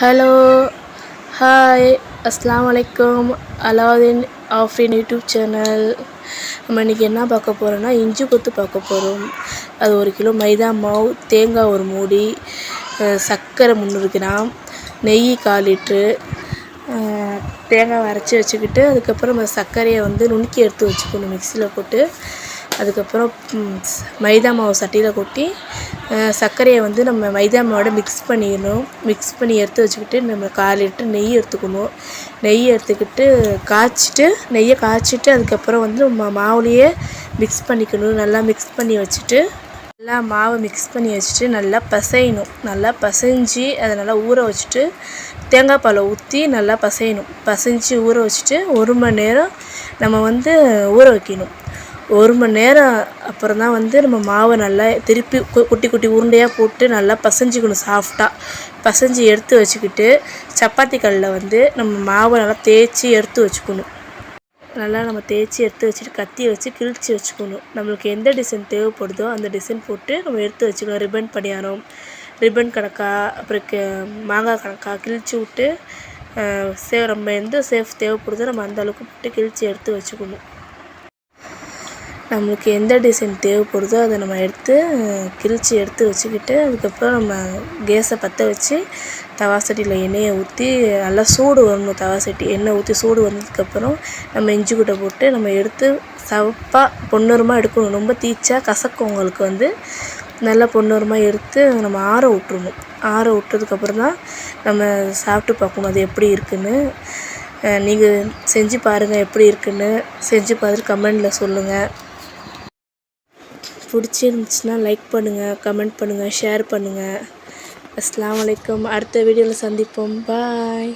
Hello, hi, அஸ்ஸலாமு Alauddin Afreen YouTube channel. நம்ம இன்றைக்கி என்ன பார்க்க போகிறோன்னா, இஞ்சி கொத்து பார்க்க போகிறோம். அது 1 கிலோ மைதா மாவு, தேங்காய் 1 மூடி, சர்க்கரை 300 கிராம், நெய் 1/4 லிட்ரு, தேங்காய் அரைச்சி வச்சுக்கிட்டு அதுக்கப்புறம் நம்ம சர்க்கரையை நுணுக்கி எடுத்து வச்சுக்கணும் மிக்சியில் போட்டு. அதுக்கப்புறம் மைதா மாவு சட்டியில் கொட்டி சர்க்கரையை நம்ம மைதா மாவோட மிக்ஸ் பண்ணிடணும். மிக்ஸ் பண்ணி எடுத்து வச்சுக்கிட்டு நம்ம 1/4 லிட்ரு நெய் எடுத்துக்கணும். நெய் எடுத்துக்கிட்டு நெய்யை காய்ச்சிட்டு அதுக்கப்புறம் நம்ம மாவுலேயே மிக்ஸ் பண்ணிக்கணும். நல்லா மிக்ஸ் பண்ணி வச்சுட்டு நல்லா மாவை மிக்ஸ் பண்ணி வச்சுட்டு நல்லா பசையணும். நல்லா பசைஞ்சு அதை நல்லா ஊற வச்சுட்டு தேங்காய் பாலை ஊற்றி நல்லா பசைஞ்சு ஊற வச்சுட்டு 1 மணி நேரம் நம்ம ஊற வைக்கணும். 1 மணி நேரம் அப்புறம் தான் நம்ம மாவை நல்லா திருப்பி குட்டி குட்டி உருண்டையாக போட்டு நல்லா பசைஞ்சிக்கணும். சாஃப்டாக பசைஞ்சு எடுத்து வச்சுக்கிட்டு சப்பாத்தி கல்லில் நம்ம மாவை நல்லா தேய்ச்சி எடுத்து வச்சுக்கணும். நல்லா நம்ம தேய்ச்சி எடுத்து வச்சுட்டு கத்தியை வச்சு கிழிச்சி வச்சுக்கணும். நம்மளுக்கு எந்த டிசைன் தேவைப்படுதோ அந்த டிசைன் போட்டு நம்ம எடுத்து வச்சுக்கணும். ரிப்பன் பணியாரம், ரிப்பன் கணக்காக, அப்புறம் மாங்காய் கணக்காக கிழிச்சி விட்டு நம்ம எந்த சேஃப் தேவைப்படுதோ நம்ம அந்த அளவுக்கு போட்டு கிழிச்சி எடுத்து வச்சுக்கணும். நம்மளுக்கு எந்த டிசைன் தேவைப்படுதோ அதை நம்ம கிழிச்சி எடுத்து வச்சுக்கிட்டு அதுக்கப்புறம் நம்ம கேஸை பற்ற வச்சு தவா சட்டியில் எண்ணெயை ஊற்றி நல்லா சூடு வரணும். தவா சட்டி எண்ணெய் ஊற்றி சூடு வந்ததுக்கப்புறம் நம்ம இஞ்சி கூட்டை போட்டு நம்ம எடுத்து சவப்பாக பொன்னிறமாக எடுக்கணும். ரொம்ப தீச்சா கசக்கும். உங்களுக்கு நல்லா பொன்னிறமாக எடுத்து நம்ம ஆற விட்டுறணும். ஆற விட்டதுக்கப்புறம் தான் நம்ம சாப்பிட்டு பார்க்கணும் அது எப்படி இருக்குதுன்னு. நீங்கள் செஞ்சு பாருங்கள் எப்படி இருக்குதுன்னு. செஞ்சு பார்த்துட்டு கமெண்டில் சொல்லுங்கள். பிடிச்சிருந்துச்சுன்னா லைக் பண்ணுங்கள், கமெண்ட் பண்ணுங்கள், ஷேர் பண்ணுங்கள். அஸ்ஸலாமு அலைக்கும். அடுத்த வீடியோவில் சந்திப்போம். பாய்.